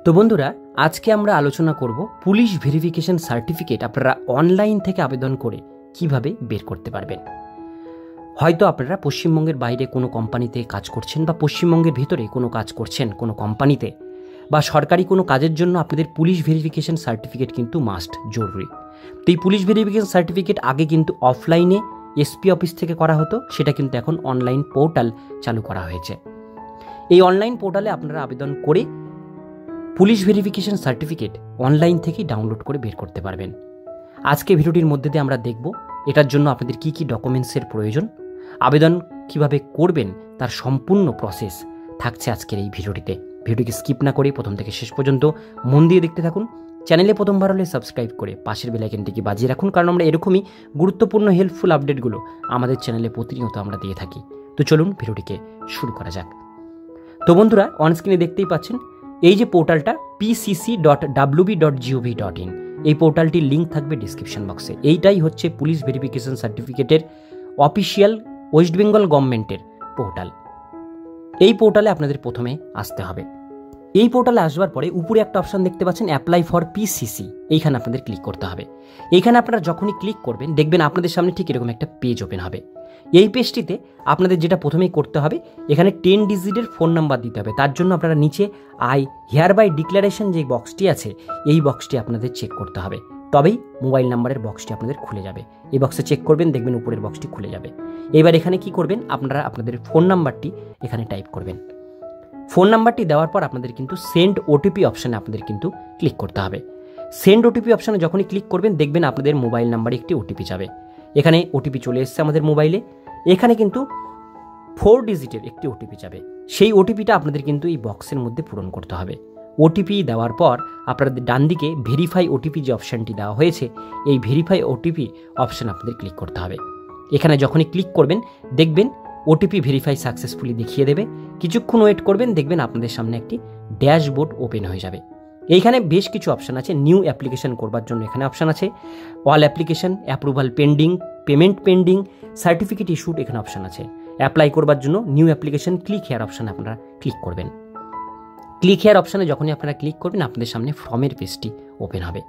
তো বন্ধুরা, আজকে আমরা আলোচনা করব পুলিশ ভেরিফিকেশন সার্টিফিকেট আপনারা অনলাইন থেকে আবেদন করে কিভাবে বের করতে পারবেন। হয়তো আপনারা পশ্চিমবঙ্গের বাইরে কোনো কোম্পানিতে কাজ করছেন বা পশ্চিমবঙ্গের ভিতরে কোনো কাজ করছেন কোনো কোম্পানিতে, বা সরকারি কোনো কাজের জন্য আপনাদের পুলিশ ভেরিফিকেশন সার্টিফিকেট কিন্তু মাস্ট, জরুরি। তো এই পুলিশ ভেরিফিকেশন সার্টিফিকেট আগে কিন্তু অফলাইনে এসপি অফিস থেকে করা হতো, সেটা কিন্তু এখন অনলাইন পোর্টাল চালু করা হয়েছে। এই অনলাইন পোর্টালে আপনারা আবেদন করে পুলিশ ভেরিফিকেশন সার্টিফিকেট অনলাইন থেকেই ডাউনলোড করে বের করতে পারবেন। আজকে ভিডিওটির মধ্যে দিয়ে আমরা দেখব এটার জন্য আপনাদের কী কী ডকুমেন্টসের প্রয়োজন, আবেদন কিভাবে করবেন তার সম্পূর্ণ প্রসেস থাকছে আজকের এই ভিডিওটিতে। ভিডিওটিকে স্কিপ না করে প্রথম থেকে শেষ পর্যন্ত মন দিয়ে দেখতে থাকুন। চ্যানেলে প্রথমবার হলে সাবস্ক্রাইব করে পাশের বেল আইকনটিকে বাজিয়ে রাখুন, কারণ আমরা এরকমই গুরুত্বপূর্ণ হেল্পফুল আপডেটগুলো আমাদের চ্যানেলে প্রতিনিয়ত আমরা দিয়ে থাকি। তো চলুন ভিডিওটিকে শুরু করা যাক। তো বন্ধুরা, অনস্ক্রিনে দেখতেই পাচ্ছেন এই যে পোর্টালটা pcc.wb.gov.in, এই পোর্টালটির লিঙ্ক থাকবে ডিসক্রিপশন বক্সে। এইটাই হচ্ছে পুলিশ ভেরিফিকেশন সার্টিফিকেটের অফিসিয়াল ওয়েস্ট বেঙ্গল গভর্নমেন্টের পোর্টাল। এই পোর্টালে আপনাদের প্রথমে আসতে হবে। এই পোর্টালে আসবার পরে উপরে একটা অপশান দেখতে পাচ্ছেন, অ্যাপ্লাই ফর পিসিসি, এইখানে আপনাদের ক্লিক করতে হবে। এইখানে আপনারা যখনই ক্লিক করবেন দেখবেন আপনাদের সামনে ঠিক এরকম একটা পেজ ওপেন হবে। এই পেজটিতে আপনাদের যেটা প্রথমেই করতে হবে, এখানে 10 ডিজিটের ফোন নাম্বার দিতে হবে। তার জন্য আপনারা নিচে আই হেয়ার বাই ডিক্লারেশন যে বক্সটি আছে, এই বক্সটি আপনাদের চেক করতে হবে, তবেই মোবাইল নাম্বারের বক্সটি আপনাদের খুলে যাবে। এই বক্সে চেক করবেন, দেখবেন উপরের বক্সটি খুলে যাবে। এবার এখানে কি করবেন, আপনারা আপনাদের ফোন নাম্বারটি এখানে টাইপ করবেন। ফোন নাম্বারটি দেওয়ার পর আপনাদের কিন্তু সেন্ড ওটিপি অপশানে আপনাদের কিন্তু ক্লিক করতে হবে। সেন্ড ওটিপি অপশানে যখনই ক্লিক করবেন দেখবেন আপনাদের মোবাইল নাম্বারে একটি ওটিপি যাবে। এখানে ওটিপি চলে এসেছে আমাদের মোবাইলে। এখানে কিন্তু 4 ডিজিটের একটি ওটিপি যাবে। সেই ওটিপিটা আপনাদের কিন্তু এই বক্সের মধ্যে পূরণ করতে হবে। ওটিপি দেওয়ার পর আপনাদের ডান দিকে ভেরিফাই ওটিপি যে অপশানটি দেওয়া হয়েছে, এই ভেরিফাই ওটিপি অপশান আপনাদের ক্লিক করতে হবে। এখানে যখনই ক্লিক করবেন দেখবেন ওটিপি ভেরিফাই সাকসেসফুলি দেখিয়ে দেবে। কিছুক্ষণ ওয়েট করবেন, দেখবেন আপনাদের সামনে একটি ড্যাশবোর্ড ওপেন হয়ে যাবে। এইখানে বেশ কিছু অপশান আছে। নিউ অ্যাপ্লিকেশন করবার জন্য এখানে অপশান আছে, all application, approval pending, payment pending, certificate issued, এখানে অপশান আছে। অ্যাপ্লাই করবার জন্য নিউ অ্যাপ্লিকেশন ক্লিক হেয়ার অপশানে আপনারা ক্লিক করবেন। ক্লিক হেয়ার অপশানে যখনই আপনারা ক্লিক করবেন আপনাদের সামনে ফর্মের পেজটি ওপেন হবে।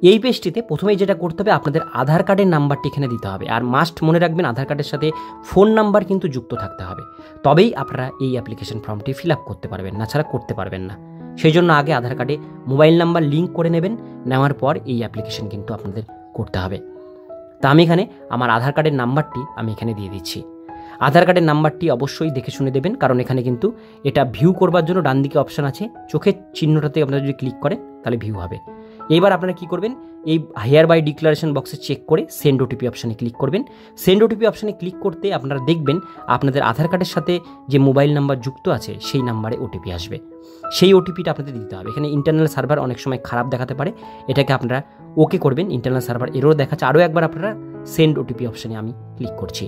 এই পেজটিতে প্রথমেই যেটা করতে হবে, আপনাদের আধার কার্ডের নাম্বারটি এখানে দিতে হবে। আর মাস্ট মনে রাখবেন আধার কার্ডের সাথে ফোন নাম্বার কিন্তু যুক্ত থাকতে হবে, তবেই আপনারা এই অ্যাপ্লিকেশন ফর্মটি ফিল আপ করতে পারবেন, না ছাড়া করতে পারবেন না। সেই জন্য আগে আধার কার্ডে মোবাইল নাম্বার লিঙ্ক করে নেবেন, নেওয়ার পর এই অ্যাপ্লিকেশন কিন্তু আপনাদের করতে হবে। তা আমি এখানে আমার আধার কার্ডের নাম্বারটি আমি এখানে দিয়ে দিচ্ছি। আধার কার্ডের নাম্বারটি অবশ্যই দেখে শুনে দেবেন, কারণ এখানে কিন্তু এটা ভিউ করবার জন্য ডান দিকে অপশান আছে, চোখের চিহ্নটাতে আপনারা যদি ক্লিক করেন তাহলে ভিউ হবে। এবার আপনারা কি করবেন, এই হেয়ার বাই ডিক্লারেশন বক্সে চেক করে সেন্ড ওটিপি অপশানে ক্লিক করবেন। সেন্ড ওটিপি অপশানে ক্লিক করতে আপনারা দেখবেন আপনাদের আধার কার্ডের সাথে যে মোবাইল নাম্বার যুক্ত আছে সেই নাম্বারে ওটিপি আসবে। সেই ওটিপিটা আপনাদের দিতে হবে। এখানে ইন্টারনাল সার্ভার অনেক সময় খারাপ দেখাতে পারে, এটাকে আপনারা ওকে করবেন। ইন্টারনাল সার্ভার এরও দেখাচ্ছে। আরও একবার আপনারা সেন্ড ওটিপি অপশানে আমি ক্লিক করছি।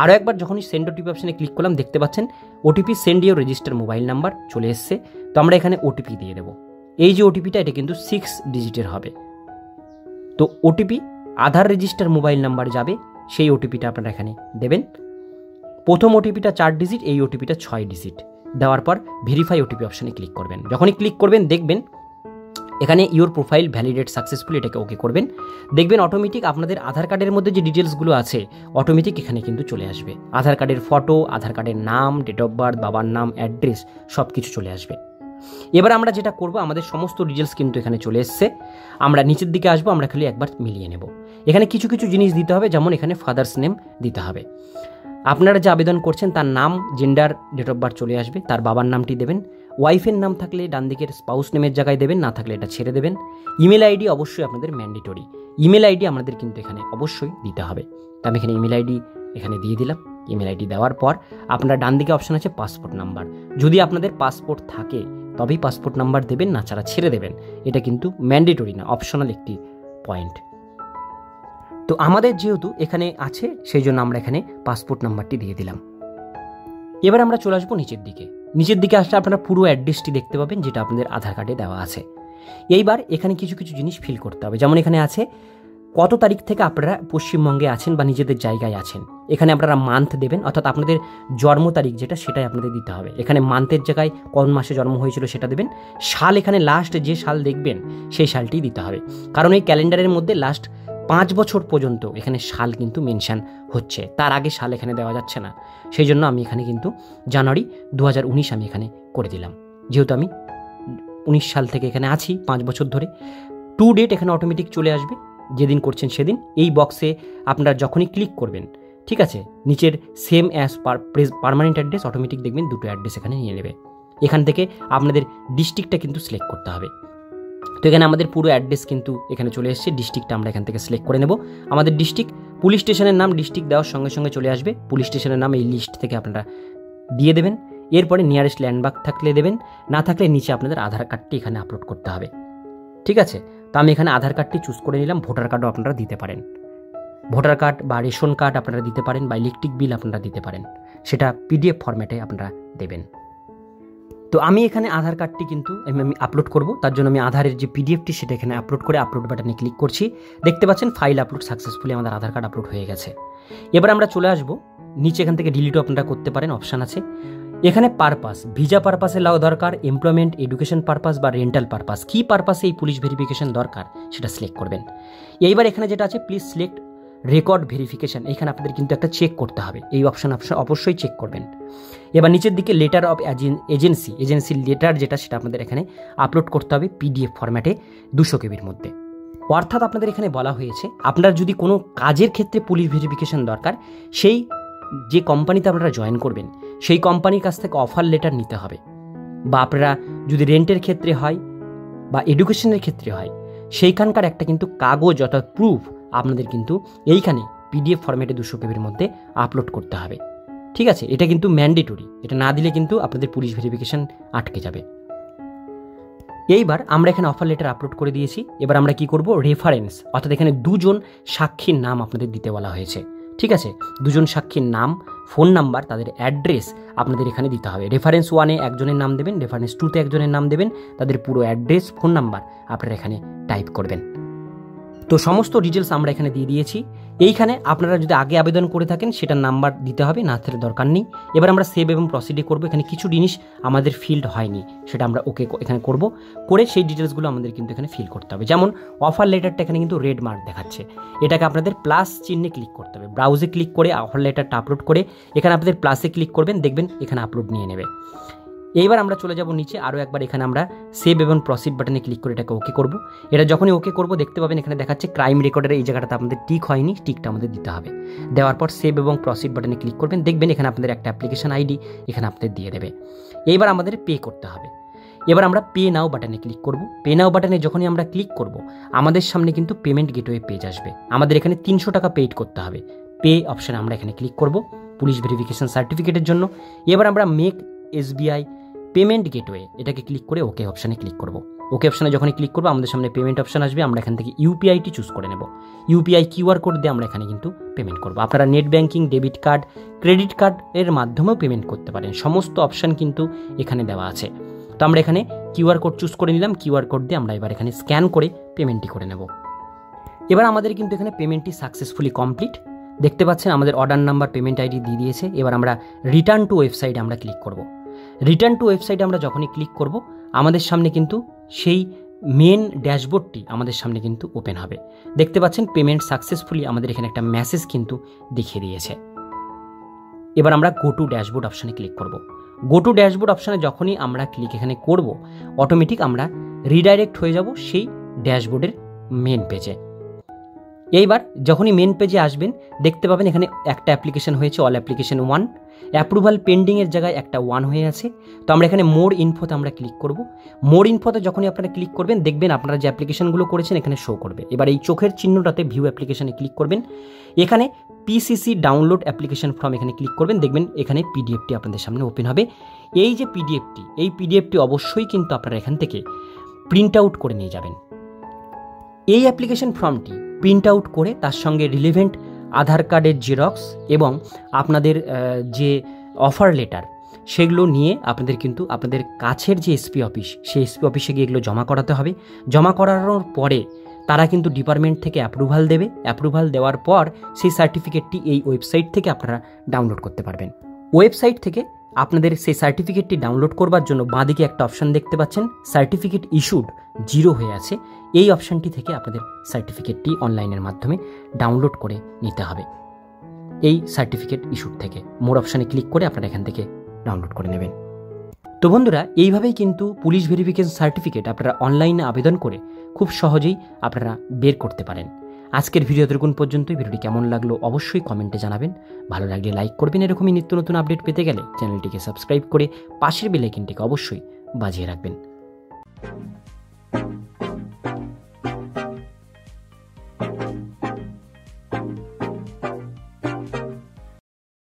আরও একবার যখনই সেন্ড ওটিপি অপশানে ক্লিক করলাম দেখতে পাচ্ছেন OTP send your register mobile number চলে এসছে। তো আমরা এখানে ওটিপি দিয়ে দেবো। এই যে ওটিপিটা, এটা কিন্তু 6 ডিজিটের হবে। তো ওটিপি আধার রেজিস্টার মোবাইল নাম্বারে যাবে, সেই ওটিপিটা আপনারা এখানে দেবেন। প্রথম ওটিপিটা 4 ডিজিট, এই ওটিপিটা 6 ডিজিট। দেওয়ার পর ভেরিফাই ওটিপি অপশানে ক্লিক করবেন। যখনই ক্লিক করবেন দেখবেন এখানে ইউর প্রোফাইল ভ্যালিডেট সাকসেসফুলি, এটাকে ওকে করবেন। দেখবেন অটোমেটিক আপনাদের আধার কার্ডের মধ্যে যে ডিটেলসগুলো আছে অটোমেটিক এখানে কিন্তু চলে আসবে। আধার কার্ডের ফটো, আধার কার্ডের নাম, ডেট অফ বার্থ, বাবার নাম, অ্যাড্রেস সব কিছু চলে আসবে। এবার আমরা যেটা করব, আমাদের সমস্ত ডিটেলস কিন্তু এখানে চলে এসছে। আমরা নিচের দিকে আসবো, আমরা খালি একবার মিলিয়ে নেব। এখানে কিছু কিছু জিনিস দিতে হবে, যেমন এখানে ফাদার্স নেম দিতে হবে। আপনারা যে আবেদন করছেন তার নাম, জেন্ডার, ডেট অফ বার্থ চলে আসবে। তার বাবার নামটি দেবেন। ওয়াইফের নাম থাকলে ডান দিকের স্পাউস নেমের জায়গায় দেবেন, না থাকলে এটা ছেড়ে দেবেন। ইমেল আইডি অবশ্যই আপনাদের ম্যান্ডেটরি। ইমেল আইডি আমাদের কিন্তু এখানে অবশ্যই দিতে হবে। তো আমি এখানে ইমেল আইডি এখানে দিয়ে দিলাম। ইমেল আইডি দেওয়ার পর আপনারা ডান দিকে অপশান আছে পাসপোর্ট নাম্বার। যদি আপনাদের পাসপোর্ট থাকে তবেই পাসপোর্ট নাম্বার দেবেন, না ছাড়া ছেড়ে দেবেন। এটা কিন্তু ম্যান্ডেটরি না, অপশনাল একটি পয়েন্ট। তো আমাদের যেহেতু এখানে আছে সেই জন্য আমরা এখানে পাসপোর্ট নাম্বারটি দিয়ে দিলাম। এবার আমরা চলে আসবো নিচের দিকে। নিচের দিকে আসলে আপনারা পুরো অ্যাড্রেসটি দেখতে পাবেন, যেটা আপনাদের আধার কার্ডে দেওয়া আছে। এইবার এখানে কিছু কিছু জিনিস ফিল করতে হবে, যেমন এখানে আছে কত তারিখ থেকে আপনারা পশ্চিমবঙ্গে আছেন বা নিজেদের জায়গায় আছেন। এখানে আপনারা মান্থ দেবেন, অর্থাৎ আপনাদের জন্ম তারিখ যেটা সেটাই আপনাদের দিতে হবে। এখানে মান্থের জায়গায় কোন মাসে জন্ম হয়েছিল সেটা দেবেন। সাল এখানে লাস্ট যে সাল দেখবেন সেই সালটি দিতে হবে, কারণ এই ক্যালেন্ডারের মধ্যে লাস্ট 5 বছর পর্যন্ত এখানে সাল কিন্তু মেনশান হচ্ছে, তার আগে সাল এখানে দেওয়া যাচ্ছে না। সেই জন্য আমি এখানে কিন্তু জানুয়ারি 2019 আমি এখানে করে দিলাম, যেহেতু আমি 19 সাল থেকে এখানে আছি 5 বছর ধরে। টু ডেট এখানে অটোমেটিক চলে আসবে, যেদিন করছেন সেদিন। এই বক্সে আপনারা যখনই ক্লিক করবেন, ঠিক আছে, নিচের same as permanent address automatic দেখবেন দুটো অ্যাড্রেস এখানে নিয়ে নেবে। এখান থেকে আপনাদের ডিস্ট্রিক্টটা কিন্তু সিলেক্ট করতে হবে। তো এখানে আমাদের পুরো অ্যাড্রেস কিন্তু এখানে চলে এসেছে, ডিস্ট্রিক্টটা আমরা এখান থেকে সিলেক্ট করে নেব। আমাদের ডিস্ট্রিক্ট, পুলিশ স্টেশনের নাম ডিস্ট্রিক্ট দেওয়ার সঙ্গে সঙ্গে চলে আসবে। পুলিশ স্টেশনের নাম এই লিস্ট থেকে আপনারা দিয়ে দেবেন। এরপরে নিয়ারেস্ট ল্যান্ডমার্ক থাকলে দেবেন, না থাকলে নিচে আপনাদের আধার কার্ডটি এখানে আপলোড করতে হবে, ঠিক আছে। তো আমি এখানে আধার কার্ডটি চুজ করে নিলাম। ভোটার কার্ডও আপনারা দিতে পারেন, ভোটার কার্ড বা রেশন কার্ড আপনারা দিতে পারেন, বা ইলেকট্রিক বিল আপনারা দিতে পারেন, সেটা পিডিএফ ফরম্যাটে আপনারা দেবেন। তো আমি এখানে আধার কার্ডটি কিন্তু আমি আপলোড করব, তার জন্য আমি আধারের যে পিডিএফটি সেটা এখানে আপলোড করে আপলোড বাটনে ক্লিক করছি। দেখতে পাচ্ছেন ফাইল আপলোড সাকসেসফুলি, আমাদের আধার কার্ড আপলোড হয়ে গেছে। এবার আমরা চলে আসব নিচে, এখান থেকে ডিলিটও আপনারা করতে পারেন, অপশান আছে। এখানে পারপাস, ভিসা পারপাসে লাও দরকার, এমপ্লয়মেন্ট, এডুকেশন পারপাস বা রেন্টাল পারপাস, কী পারপাসে এই পুলিশ ভেরিফিকেশন দরকার সেটা সিলেক্ট করবেন। এইবার এখানে যেটা আছে প্লিজ সিলেক্ট রেকর্ড ভেরিফিকেশন, এখানে আপনাদের কিন্তু একটা চেক করতে হবে, এই অপশান অবশ্যই চেক করবেন। এবার নিচের দিকে লেটার অফ এজেন্সি লেটার যেটা সেটা আপনাদের এখানে আপলোড করতে হবে পিডিএফ ফরম্যাটে 200 কেবির মধ্যে। অর্থাৎ আপনাদের এখানে বলা হয়েছে আপনার যদি কোনো কাজের ক্ষেত্রে পুলিশ ভেরিফিকেশন দরকার, সেই যে কোম্পানিতে আপনারা জয়েন করবেন সেই কোম্পানির কাছ থেকে অফার লেটার নিতে হবে, বা আপনারা যদি রেন্টের ক্ষেত্রে হয় বা এডুকেশনের ক্ষেত্রে হয় সেইখানকার একটা কিন্তু কাগজ অর্থাৎ প্রুফ আপনাদের কিন্তু এইখানে পিডিএফ ফরম্যাটে 200 কেবির মধ্যে আপলোড করতে হবে, ঠিক আছে। এটা কিন্তু ম্যান্ডেটরি, এটা না দিলে কিন্তু আপনাদের পুলিশ ভেরিফিকেশন আটকে যাবে। এইবার আমরা এখানে অফার লেটার আপলোড করে দিয়েছি। এবার আমরা কি করব, রেফারেন্স, অর্থাৎ এখানে 2 জন সাক্ষীর নাম আপনাদের দিতে বলা হয়েছে, ঠিক আছে। 2 জন সাক্ষীর নাম, ফোন নাম্বার, তাদের অ্যাড্রেস আপনাদের এখানে দিতে হবে। রেফারেন্স 1-এ একজনের নাম দেবেন, রেফারেন্স 2-তে একজনের নাম দেবেন, তাদের পুরো অ্যাড্রেস, ফোন নাম্বার আপনারা এখানে টাইপ করবেন। তো সমস্ত ডিটেলস আমরা এখানে দিয়ে দিয়েছি। এইখানে আপনারা যদি আগে আবেদন করে থাকেন সেটার নাম্বার দিতে হবে, না থাকলে দরকার নেই। এবার আমরা সেভ এবং প্রসিডে করব। এখানে কিছু জিনিস আমাদের ফিল্ড হয়নি, সেটা আমরা ওকে এখানে করব, করে সেই ডিটেলসগুলো আমাদের কিন্তু এখানে ফিল করতে হবে। যেমন অফার লেটারটা এখানে কিন্তু রেড মার্ক দেখাচ্ছে, এটাকে আপনাদের প্লাস চিহ্নে ক্লিক করতে হবে। ব্রাউজে ক্লিক করে অফার লেটারটা আপলোড করে এখানে আপনাদের প্লাসে ক্লিক করবেন, দেখবেন এখানে আপলোড নিয়ে নেবে। এইবার আমরা চলে যাব নিচে, আরও একবার এখানে আমরা সেভ এবং প্রসিড বাটনে ক্লিক করে এটাকে ওকে করব। এটা যখনই ওকে করব দেখতে পাবেন এখানে দেখাচ্ছে ক্রাইম রেকর্ডের এই জায়গাটাতে আপনাদের টিক হয়নি, টিকটা আমাদের দিতে হবে। দেওয়ার পর সেভ এবং প্রসিড বাটনে ক্লিক করবেন, দেখবেন এখানে আপনাদের একটা অ্যাপ্লিকেশন আইডি এখানে আপনাদের দিয়ে দেবে। এইবার আমাদের পে করতে হবে। এবার আমরা পে নাও বাটনে ক্লিক করব। পে নাও বাটনে যখনই আমরা ক্লিক করব আমাদের সামনে কিন্তু পেমেন্ট গেটওয়ে পেজ আসবে। আমাদের এখানে 300 টাকা পেইড করতে হবে। পে অপশানে আমরা এখানে ক্লিক করব পুলিশ ভেরিফিকেশন সার্টিফিকেটের জন্য। এবার আমরা মেক এসবিআই পেমেন্ট গেটওয়ে এটাকে ক্লিক করে ওকে অপশানে ক্লিক করব। ওকে অপশানে যখনই ক্লিক করবো আমাদের সামনে পেমেন্ট অপশান আসবে। আমরা এখান থেকে ইউপিআইটি চুজ করে নেব। ইউপিআই কিউআর কোড দিয়ে আমরা এখানে কিন্তু পেমেন্ট করব। আপনারা net banking, debit card, credit card এর মাধ্যমেও পেমেন্ট করতে পারেন। সমস্ত অপশান কিন্তু এখানে দেওয়া আছে। তো আমরা এখানে কিউআর কোড চুজ করে নিলাম। কিউআর কোড দিয়ে আমরা এবার এখানে স্ক্যান করে পেমেন্টটি করে নেব। এবার আমাদের কিন্তু এখানে পেমেন্টটি সাকসেসফুলি কমপ্লিট। দেখতে পাচ্ছেন আমাদের অর্ডার নাম্বার, পেমেন্ট আইডি দিয়ে দিয়েছে। এবার আমরা রিটার্ন টু ওয়েবসাইটে আমরা ক্লিক করব। রিটার্ন টু ওয়েবসাইটে আমরা যখনই ক্লিক করব আমাদের সামনে কিন্তু সেই মেন ড্যাশবোর্ডটি আমাদের সামনে কিন্তু ওপেন হবে। দেখতে পাচ্ছেন পেমেন্ট সাকসেসফুলি আমাদের এখানে একটা মেসেজ কিন্তু দেখিয়ে দিয়েছে। এবার আমরা গো টু ড্যাশবোর্ড অপশানে ক্লিক করব। গো টু ড্যাশবোর্ড অপশানে যখনই আমরা ক্লিক এখানে করব অটোমেটিক আমরা রিডাইরেক্ট হয়ে যাব সেই ড্যাশবোর্ডের মেন পেজে। এইবার যখনই মেন পেজে আসবেন দেখতে পাবেন এখানে একটা অ্যাপ্লিকেশন হয়েছে, অল অ্যাপ্লিকেশন 1, অ্যাপ্রুভাল পেন্ডিংয়ের জায়গায় একটা 1 হয়ে আছে। তো আমরা এখানে মোর ইনফোতে আমরা ক্লিক করব। মোর ইনফোতে যখনই আপনারা ক্লিক করবেন দেখবেন আপনারা যে অ্যাপ্লিকেশনগুলো করেছেন এখানে শো করবে। এবার এই চোখের চিহ্নটাতে ভিউ অ্যাপ্লিকেশনে ক্লিক করবেন। এখানে পিসিসি ডাউনলোড অ্যাপ্লিকেশন ফর্ম এখানে ক্লিক করবেন, দেখবেন এখানে পিডিএফটি আপনাদের সামনে ওপেন হবে। এই যে পিডিএফটি, এই পিডিএফটি অবশ্যই কিন্তু আপনারা এখান থেকে প্রিন্ট আউট করে নিয়ে যাবেন। এই অ্যাপ্লিকেশন ফর্মটি প্রিন্ট আউট করে তার সঙ্গে রিলেভেন্ট আধার কার্ডের জেরক্স এবং আপনাদের যে অফার লেটার সেগুলো নিয়ে আপনাদের কিন্তু আপনাদের কাছের যে এসপি অফিস সেই এসপি অফিসে গিয়ে এগুলো জমা করাতে হবে। জমা করানোর পরে তারা কিন্তু ডিপার্টমেন্ট থেকে অ্যাপ্রুভাল দেবে। অ্যাপ্রুভাল দেওয়ার পর সেই সার্টিফিকেটটি এই ওয়েবসাইট থেকে আপনারা ডাউনলোড করতে পারবেন। ওয়েবসাইট থেকে আপনাদের সেই সার্টিফিকেটটি ডাউনলোড করবার জন্য বাঁদিকে একটা অপশান দেখতে পাচ্ছেন, সার্টিফিকেট ইস্যুড 0 হয়ে আছে। এই অপশানটি থেকে আপনাদের সার্টিফিকেটটি অনলাইনের মাধ্যমে ডাউনলোড করে নিতে হবে। এই সার্টিফিকেট ইস্যুড থেকে মোর অপশানে ক্লিক করে আপনারা এখান থেকে ডাউনলোড করে নেবেন। তো বন্ধুরা, এইভাবেই কিন্তু পুলিশ ভেরিফিকেশন সার্টিফিকেট আপনারা অনলাইনে আবেদন করে খুব সহজেই আপনারা বের করতে পারেন। আজকের ভিডিও এতক্ষণ পর্যন্তই। ভিডিওটি কেমন লাগলো অবশ্যই কমেন্টে জানাবেন। ভালো লাগলে লাইক করবেন। এরকমই নিত্য নতুন আপডেট পেতে গেলে চ্যানেলটিকে সাবস্ক্রাইব করে পাশের বেল আইকনটিকে অবশ্যই বাজিয়ে রাখবেন।